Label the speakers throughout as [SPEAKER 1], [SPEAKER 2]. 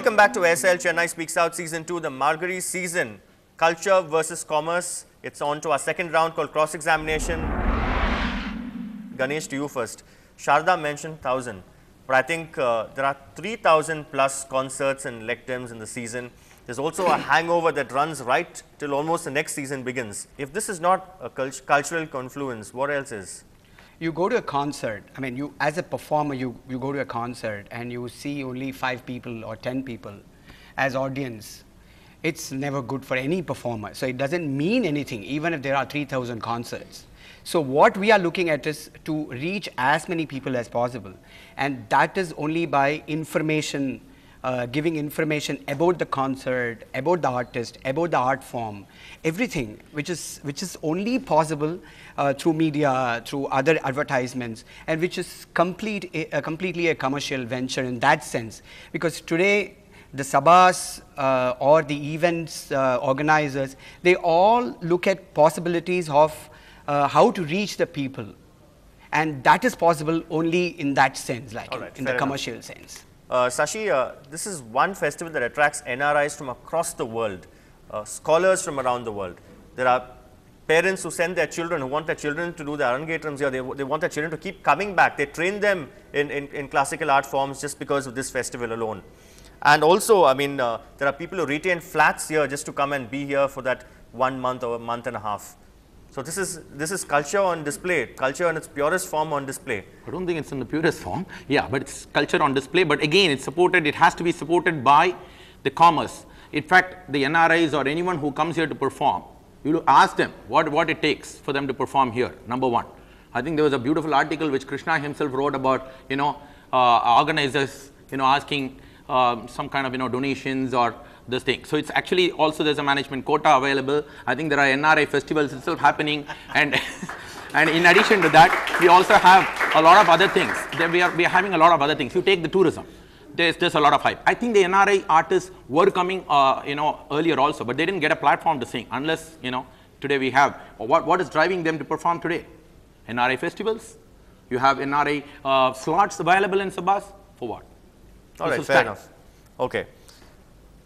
[SPEAKER 1] Welcome back to SL Chennai Speaks Out Season 2, the Margazhi season. Culture versus commerce. It's on to our second round called cross-examination. Ganesh, to you first. Sharda mentioned 1,000, but I think there are 3,000 plus concerts and lectums in the season. There's also a hangover that runs right till almost the next season begins. If this is not a cultural confluence, what else is?
[SPEAKER 2] You go to a concert, I mean, you as a performer, you go to a concert and you see only 5 people or 10 people as audience. It's never good for any performer. So it doesn't mean anything, even if there are 3,000 concerts. So what we are looking at is to reach as many people as possible. And that is only by information, giving information about the concert, about the artist, about the art form, everything which is only possible through media, through other advertisements, and which is completely a commercial venture in that sense. Because today the sabas or the events organizers, they all look at possibilities of how to reach the people, and that is possible only in that sense, like in the commercial sense.
[SPEAKER 1] Sashi, this is one festival that attracts NRIs from across the world, scholars from around the world. There are parents who send their children, who want their children to do the Arangetrams here. They want their children to keep coming back. They train them in classical art forms just because of this festival alone. And also, I mean, there are people who retain flats here just to come and be here for that 1 month or a month and a half. So this is culture on display, culture in its purest form on display.
[SPEAKER 3] I don't think it's in the purest form, yeah, but it's culture on display. But again, it's supported, it has to be supported by the commerce. In fact, the NRIs or anyone who comes here to perform, you ask them what it takes for them to perform here, number one. I think there was a beautiful article which Krishna himself wrote about, organizers, asking some kind of, donations or this thing. So it's actually also there's a management quota available. I think there are NRI festivals itself happening, and and in addition to that, we also have a lot of other things. We are having a lot of other things. You take the tourism. There's a lot of hype. I think the NRI artists were coming, earlier also, but they didn't get a platform to sing unless, today we have. What is driving them to perform today? NRI festivals. You have NRI slots available in Sabas. For what?
[SPEAKER 1] All right, fair enough. Okay.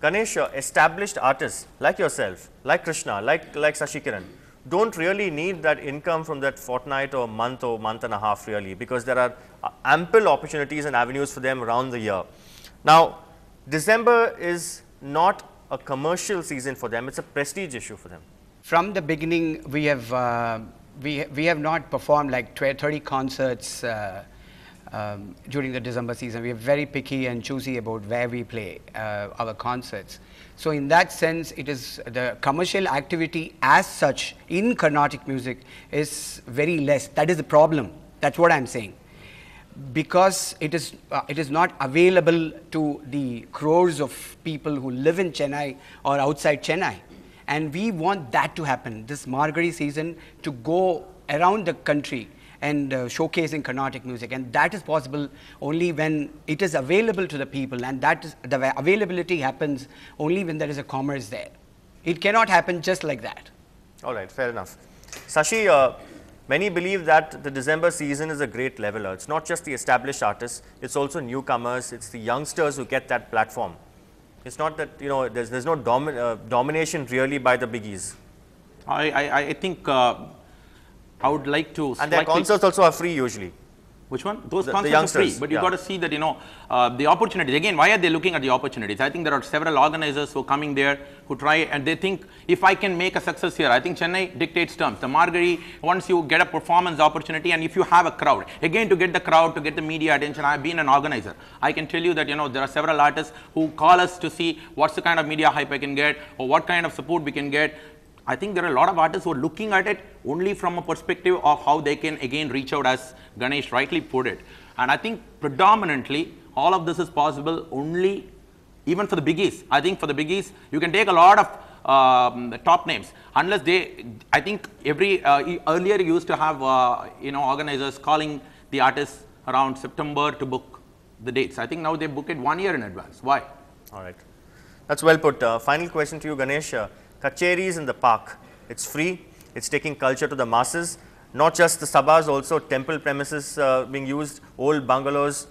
[SPEAKER 1] Ganesh, established artists like yourself, like Krishna, like Sashi Kiran, don't really need that income from that fortnight or month and a half really, because there are ample opportunities and avenues for them around the year. Now, December is not a commercial season for them, it's a prestige issue for them.
[SPEAKER 2] From the beginning, we have not performed like 30 concerts during the December season. We are very picky and choosy about where we play our concerts. So in that sense, it is the commercial activity as such in Carnatic music is very less. That is the problem. That's what I'm saying. Because it is not available to the crores of people who live in Chennai or outside Chennai. And we want that to happen, this Margazhi season, to go around the country and showcasing Carnatic music, and that is possible only when it is available to the people, and that is the availability happens only when there is a commerce there. It cannot happen just like that.
[SPEAKER 1] All right, fair enough. Sashi, many believe that the December season is a great leveler. It's not just the established artists, it's also newcomers, it's the youngsters who get that platform. It's not that, there's no domination really by the biggies.
[SPEAKER 3] I think I would like to.
[SPEAKER 1] And their concerts also are free usually.
[SPEAKER 3] Which one? Those concerts are free, but you got to see that, the opportunities. Again, why are they looking at the opportunities? I think there are several organizers who are coming there who try and they think, if I can make a success here, I think Chennai dictates terms. The Margazhi, once you get a performance opportunity and if you have a crowd, again, to get the crowd, to get the media attention, I've been an organizer. I can tell you that, there are several artists who call us to see what's the kind of media hype I can get or what kind of support we can get. I think there are a lot of artists who are looking at it only from a perspective of how they can again reach out, as Ganesh rightly put it. And I think predominantly all of this is possible only even for the biggies. I think for the biggies, you can take a lot of top names unless I think earlier you used to have, organizers calling the artists around September to book the dates. I think now they book it 1 year in advance. Why?
[SPEAKER 1] All right. That's well put. Final question to you, Ganesh. Kacheris in the park, it's free, it's taking culture to the masses, not just the sabas, also temple premises being used, old bungalows.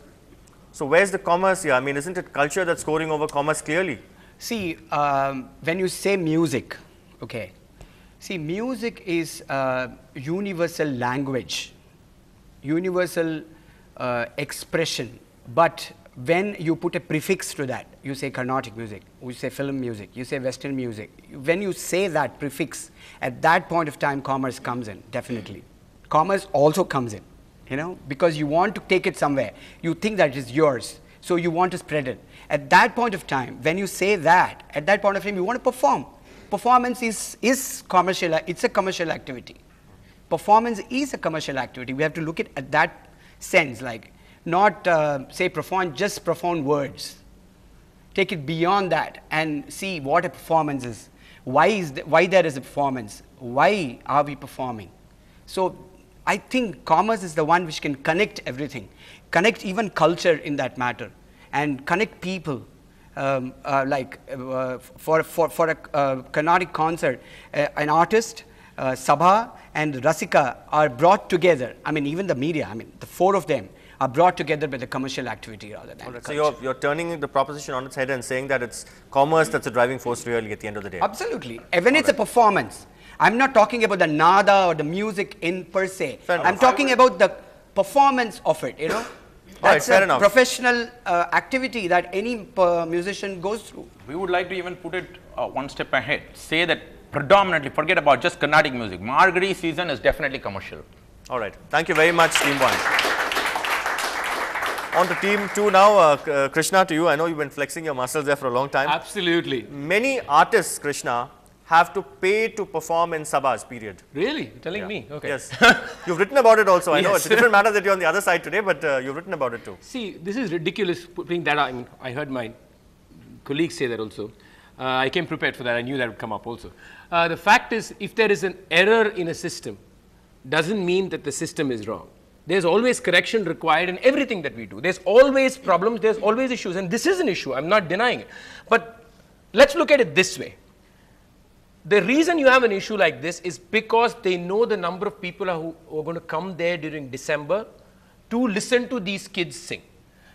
[SPEAKER 1] So where's the commerce here? I mean, isn't it culture that's scoring over commerce clearly?
[SPEAKER 2] See, when you say music, okay, see, music is universal language, universal expression, but when you put a prefix to that, you say Carnatic music, you say film music, you say Western music, when you say that prefix, at that point of time, commerce comes in, definitely. Commerce also comes in, you know, because you want to take it somewhere. You think that it is yours, so you want to spread it. At that point of time, when you say that, at that point of time, you want to perform. Performance is commercial, it's a commercial activity. Performance is a commercial activity. We have to look at that sense, like, not say just profound words. Take it beyond that and see what a performance is. Why there is a performance? Why are we performing? So I think commerce is the one which can connect everything, connect even culture in that matter, and connect people. For a Carnatic concert, an artist, Sabha and Rasika are brought together. I mean, even the media, I mean, the four of them are brought together by the commercial activity rather than culture.
[SPEAKER 1] So you're turning the proposition on its head and saying that it's commerce that's a driving force really at the end of the day.
[SPEAKER 2] Absolutely. When it's a performance, I'm not talking about the nada or the music in per se. I'm talking about the performance of it, you know. That's a professional activity that any musician goes through.
[SPEAKER 3] We would like to even put it one step ahead. Say that predominantly, forget about just Carnatic music. Margazhi season is definitely commercial.
[SPEAKER 1] All right. Thank you very much, Team 1. On to Team 2 now. Krishna, to you. I know you've been flexing your muscles there for a long time.
[SPEAKER 4] Absolutely.
[SPEAKER 1] Many artists, Krishna, have to pay to perform in sabhas, period.
[SPEAKER 4] Really? You're telling me? Okay.
[SPEAKER 1] Yes. You've written about it also. I know it's a different matter that you're on the other side today, but you've written about it too.
[SPEAKER 4] See, this is ridiculous putting that out. I mean, I heard my colleagues say that also. I came prepared for that. I knew that would come up also. The fact is, if there is an error in a system, doesn't mean that the system is wrong. There's always correction required in everything that we do. There's always problems, there's always issues, and this is an issue, I'm not denying it. But let's look at it this way. The reason you have an issue like this is because they know the number of people who are going to come there during December to listen to these kids sing.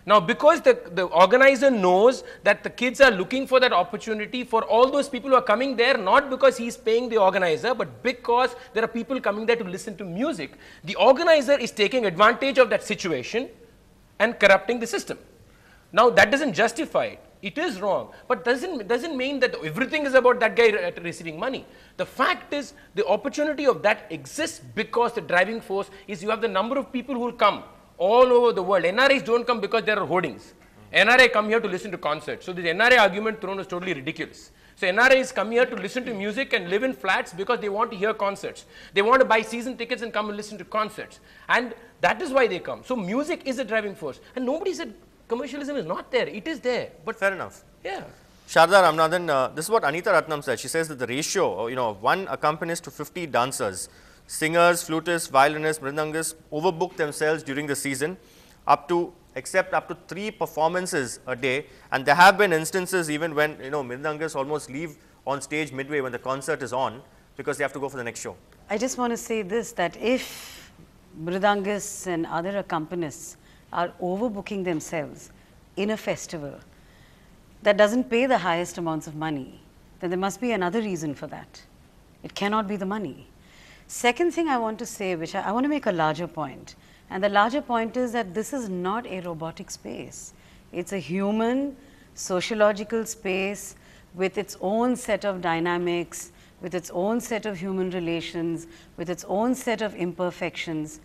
[SPEAKER 4] Now, because the organizer knows that the kids are looking for that opportunity for all those people who are coming there, not because he's paying the organizer, but because there are people coming there to listen to music, the organizer is taking advantage of that situation and corrupting the system. Now, that doesn't justify it. It is wrong, but doesn't mean that everything is about that guy receiving money. The fact is, the opportunity of that exists because the driving force is you have the number of people who will come all over the world. NRIs don't come because there are hoardings. NRI come here to listen to concerts. So this NRI argument thrown is totally ridiculous. So NRIs come here to listen to music and live in flats because they want to hear concerts. They want to buy season tickets and come and listen to concerts. And that is why they come. So music is a driving force. And nobody said commercialism is not there. It is there. But
[SPEAKER 1] fair enough.
[SPEAKER 4] Yeah.
[SPEAKER 1] Sharda Ramanathan, this is what Anita Ratnam said. She says that the ratio, of one accompanist to 50 dancers, singers, flutists, violinists, mridangists overbook themselves during the season except up to 3 performances a day, and there have been instances even when mridangists almost leave on stage midway when the concert is on because they have to go for the next show.
[SPEAKER 5] I just want to say this, that if mridangists and other accompanists are overbooking themselves in a festival that doesn't pay the highest amounts of money, then there must be another reason for that. It cannot be the money. Second thing I want to say, which I want to make a larger point, and the larger point is that this is not a robotic space. It's a human, sociological space with its own set of dynamics, with its own set of human relations, with its own set of imperfections.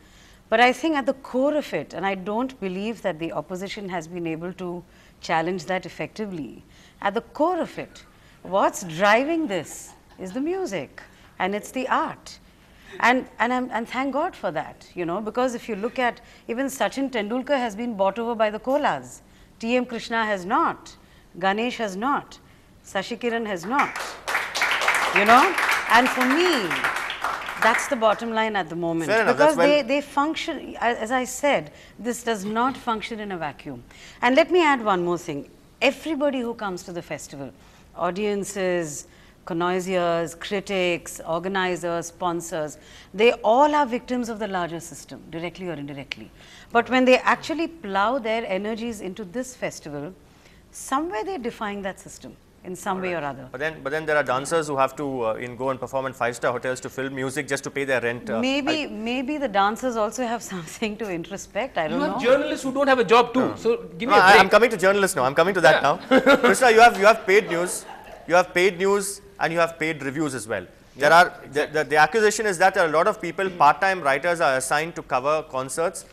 [SPEAKER 5] But I think at the core of it, and I don't believe that the opposition has been able to challenge that effectively, at the core of it, what's driving this is the music and it's the art. And thank God for that, because if you look at, even Sachin Tendulkar has been bought over by the Kolas. T.M. Krishna has not, Ganesh has not, Sashikiran has not, and for me, that's the bottom line at the moment.
[SPEAKER 1] Fair enough,
[SPEAKER 5] because they function, as I said, this does not function in a vacuum. And let me add one more thing. Everybody who comes to the festival, audiences, connoisseurs, critics, organizers, sponsors, they all are victims of the larger system, directly or indirectly. But when they actually plow their energies into this festival, somewhere they're defying that system in some way or other.
[SPEAKER 1] But then there are dancers who have to go and perform in 5-star hotels to film music just to pay their rent.
[SPEAKER 5] Maybe the dancers also have something to introspect. I don't know.
[SPEAKER 4] You have journalists who don't have a job too. So give me a break.
[SPEAKER 1] I'm coming to journalists now. I'm coming to that now. Krishna, you have paid news. You have paid news and you have paid reviews as well. There are the accusation is that there are a lot of people, part-time writers are assigned to cover concerts.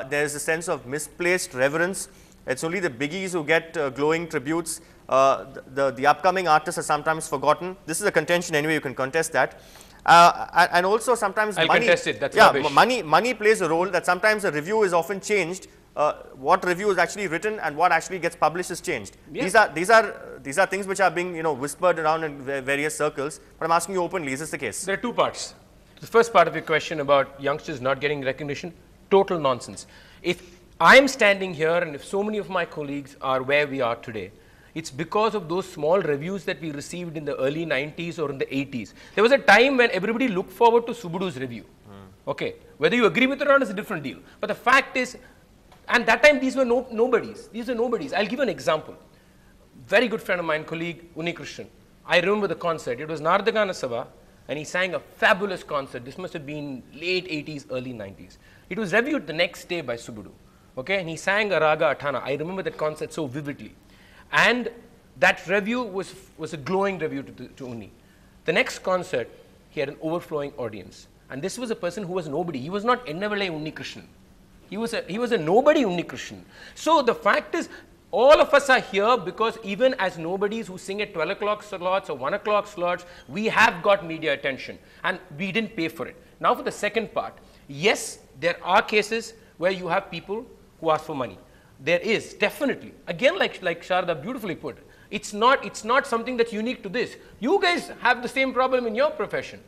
[SPEAKER 1] There is a sense of misplaced reverence. It's only the biggies who get glowing tributes. The upcoming artists are sometimes forgotten. This is a contention anyway, you can contest that. And also sometimes
[SPEAKER 4] I'll
[SPEAKER 1] money,
[SPEAKER 4] contest it, that's rubbish.
[SPEAKER 1] money plays a role that sometimes a review is often changed. What review is actually written and what actually gets published is changed. Yeah. These are things which are being whispered around in various circles, but I'm asking you openly, is this the case?
[SPEAKER 4] There are two parts. The first part of your question about youngsters not getting recognition, total nonsense. If I'm standing here and if so many of my colleagues are where we are today, it's because of those small reviews that we received in the early 90s or in the 80s. There was a time when everybody looked forward to Subudu's review. Okay, whether you agree with it or not is a different deal. But the fact is, and that time these were nobodies. These were nobodies. I'll give you an example. Very good friend of mine, colleague Unni Krishnan. I remember the concert. It was Nardagana Sabha, and he sang a fabulous concert. This must have been late 80s, early 90s. It was reviewed the next day by Subudu. Okay, and he sang a Raga Atana. I remember that concert so vividly. And that review was a glowing review to Unni. The next concert, he had an overflowing audience. And this was a person who was nobody. He was not Ennavalai Unni Krishnan. He was a nobody Unni Krishnan. So the fact is, all of us are here because even as nobodies who sing at 12 o'clock slots or 1 o'clock slots, we have got media attention and we didn't pay for it. Now for the second part, yes, there are cases where you have people who ask for money. There is, definitely. Again, like Sharda beautifully put, it's not something that's unique to this. You guys have the same problem in your profession.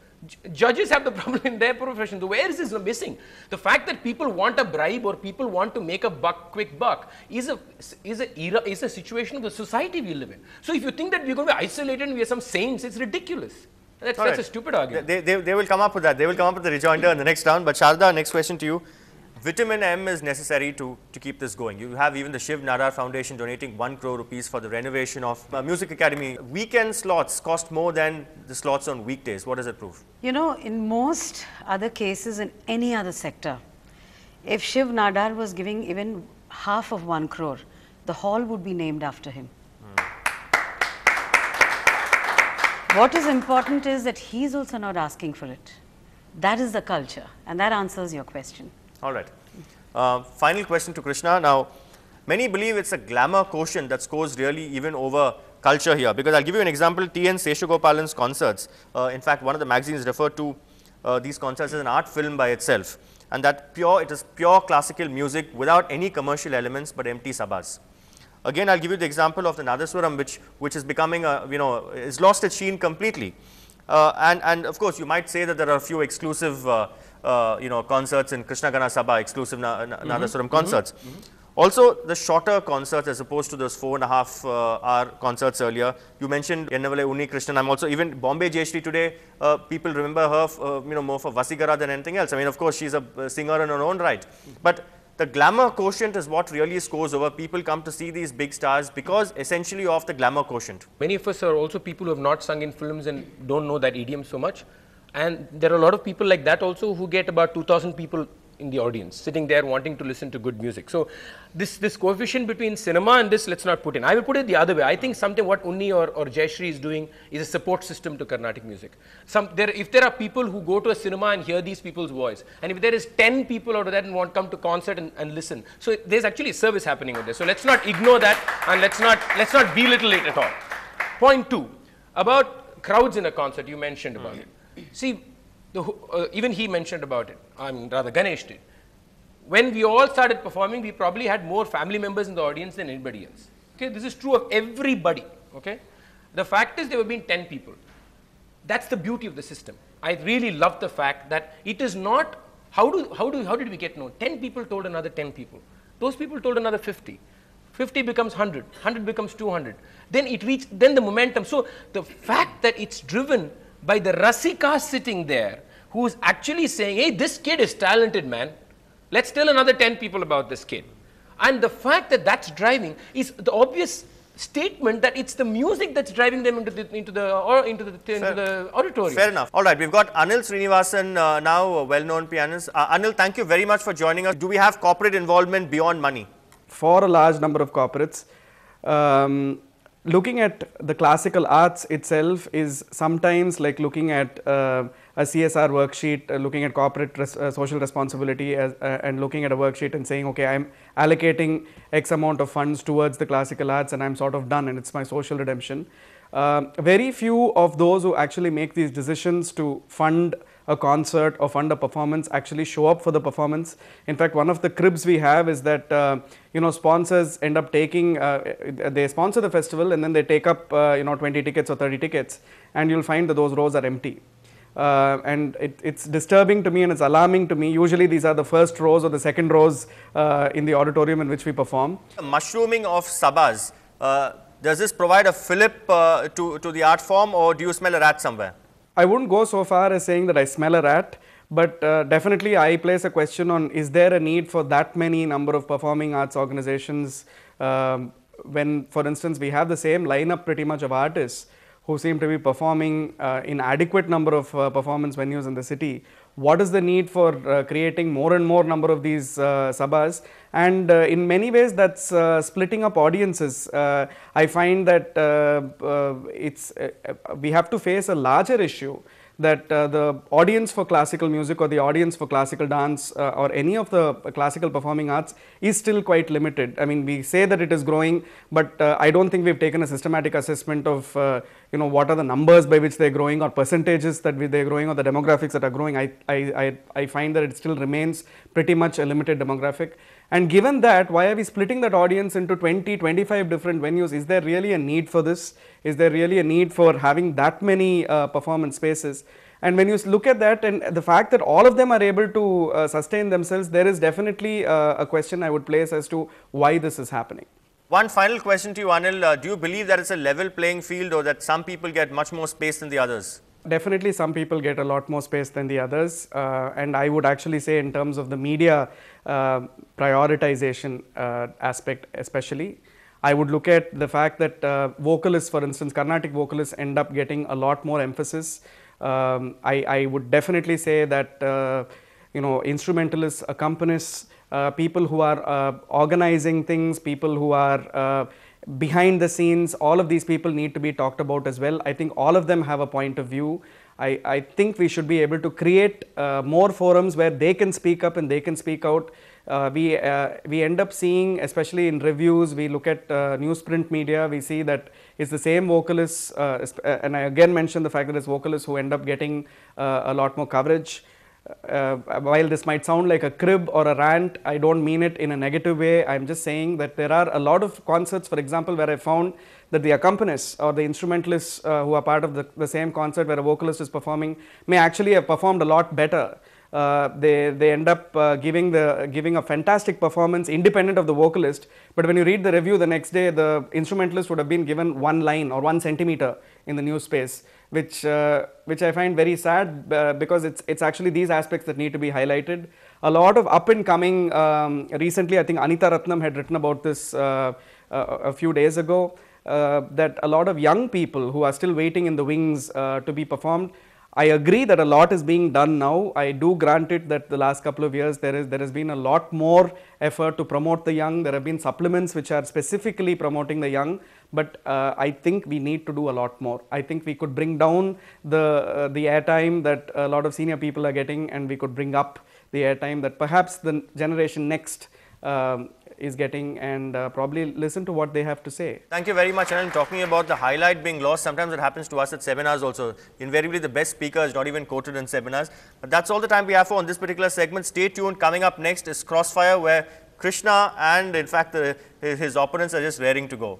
[SPEAKER 4] Judges have the problem in their profession. So where is this missing? The fact that people want a bribe or people want to make a quick buck is a situation of the society we live in. So if you think that we're going to be isolated and we are some saints, it's ridiculous. That's a stupid argument.
[SPEAKER 1] They will come up with that. They will come up with the rejoinder in the next round. But Sharda, next question to you. Vitamin M is necessary to keep this going. You have even the Shiv Nadar Foundation donating 1 crore rupees for the renovation of Music Academy. Weekend slots cost more than the slots on weekdays. What does it prove?
[SPEAKER 5] You know, in most other cases in any other sector, if Shiv Nadar was giving even half of 1 crore, the hall would be named after him. What is important is that he's also not asking for it. That is the culture, and that answers your question.
[SPEAKER 1] All right. Final question to Krishna. Now, many believe it's a glamour quotient that scores really even over culture here. Because I'll give you an example, T.N. Seshagopalan's concerts. In fact, one of the magazines referred to these concerts as an art film by itself. And that it is pure classical music without any commercial elements but empty sabas. Again, I'll give you the example of the Nadaswaram, which is becoming, is lost its sheen completely. And of course, you might say that there are a few exclusive concerts in Krishna Gana Sabha, exclusive Nadaswaram concerts. Also, the shorter concerts as opposed to those 4.5 hour concerts earlier. You mentioned Ennavalai Unni Krishnan. I'm also, even Bombay Jayashree today, people remember her, more for Vasigara than anything else. I mean, of course, she's a singer in her own right. But the glamour quotient is what really scores over. People come to see these big stars because essentially of the glamour quotient.
[SPEAKER 4] Many of us are also people who have not sung in films and don't know that idiom so much. And there are a lot of people like that also who get about 2,000 people in the audience sitting there wanting to listen to good music. So this coefficient between cinema and this, let's not put in. I will put it the other way. I think something what Unni or Jayashree is doing is a support system to Carnatic music. If there are people who go to a cinema and hear these people's voice, and if there is 10 people out of that and want to come to concert and listen, so there's actually a service happening over there. So let's not ignore that and let's not belittle it at all. Point 2, about crowds in a concert, you mentioned about it. See, even he mentioned about it, rather Ganesh did. When we all started performing, we probably had more family members in the audience than anybody else. Okay, this is true of everybody. Okay, the fact is there have been 10 people. That's the beauty of the system. I really love the fact that it is not, how did we get known? 10 people told another 10 people. Those people told another 50. 50 becomes 100, 100 becomes 200. Then it reaches, then the momentum. So the fact that it's driven by the Rasika sitting there, who is actually saying, hey, this kid is talented, man. Let's tell another 10 people about this kid. And the fact that that's driving is the obvious statement that it's the music that's driving them into the auditorium.
[SPEAKER 1] Fair enough. All right, we've got Anil Srinivasan now, a well-known pianist. Anil, thank you very much for joining us. Do we have corporate involvement beyond money?
[SPEAKER 6] For a large number of corporates, looking at the classical arts itself is sometimes like looking at a CSR worksheet, looking at corporate social responsibility and looking at a worksheet and saying, okay, I'm allocating X amount of funds towards the classical arts and I'm sort of done and it's my social redemption. Very few of those who actually make these decisions to fund a concert or fund a performance actually show up for the performance. In fact, one of the cribs we have is that sponsors end up taking, they sponsor the festival and then they take up 20 tickets or 30 tickets and you'll find that those rows are empty. And it's disturbing to me and it's alarming to me. Usually these are the first rows or the second rows in the auditorium in which we perform.
[SPEAKER 1] Mushrooming of sabas, does this provide a fillip to the art form, or do you smell a rat somewhere?
[SPEAKER 6] I wouldn't go so far as saying that I smell a rat, but definitely I place a question on, is there a need for that many number of performing arts organizations when, for instance, we have the same lineup pretty much of artists who seem to be performing in adequate number of performance venues in the city. What is the need for creating more and more number of these sabas? And in many ways that's splitting up audiences. I find that we have to face a larger issue that the audience for classical music or the audience for classical dance or any of the classical performing arts is still quite limited. I mean, we say that it is growing, but I don't think we've taken a systematic assessment of what are the numbers by which they're growing or percentages that they're growing or the demographics that are growing. I find that it still remains pretty much a limited demographic. And given that, why are we splitting that audience into 20, 25 different venues? Is there really a need for this? Is there really a need for having that many performance spaces? And when you look at that and the fact that all of them are able to sustain themselves, there is definitely a question I would place as to why this is happening.
[SPEAKER 1] One final question to you, Anil. Do you believe that it's a level playing field or that some people get much more space than the others?
[SPEAKER 6] Definitely some people get a lot more space than the others, and I would actually say in terms of the media prioritization aspect especially, I would look at the fact that vocalists, for instance, Carnatic vocalists end up getting a lot more emphasis. I would definitely say that instrumentalists, accompanists, people who are organizing things, people who are behind the scenes, all of these people need to be talked about as well. I think all of them have a point of view. I think we should be able to create more forums where they can speak up and they can speak out. We end up seeing, especially in reviews, we look at newsprint media, we see that it's the same vocalists, and I again mentioned the fact that it's vocalists who end up getting a lot more coverage. While this might sound like a crib or a rant, I don't mean it in a negative way. I'm just saying that there are a lot of concerts, for example, where I found that the accompanists or the instrumentalists who are part of the same concert where a vocalist is performing may actually have performed a lot better. They end up giving a fantastic performance independent of the vocalist, but when you read the review the next day, the instrumentalist would have been given 1 line or 1 centimeter in the news space, which I find very sad because it's actually these aspects that need to be highlighted. A lot of up and coming, recently I think Anita Ratnam had written about this a few days ago, that a lot of young people who are still waiting in the wings to be performed. I agree that a lot is being done now. I do grant it that the last couple of years there has been a lot more effort to promote the young. There have been supplements which are specifically promoting the young, but I think we need to do a lot more. I think we could bring down the airtime that a lot of senior people are getting, and we could bring up the airtime that perhaps the generation next is getting, and probably listen to what they have to say.
[SPEAKER 1] Thank you very much, Anil. Talking about the highlight being lost, sometimes it happens to us at seminars also. Invariably, the best speaker is not even quoted in seminars. But that's all the time we have for on this particular segment. Stay tuned. Coming up next is Crossfire, where Krishna and in fact his opponents are just raring to go.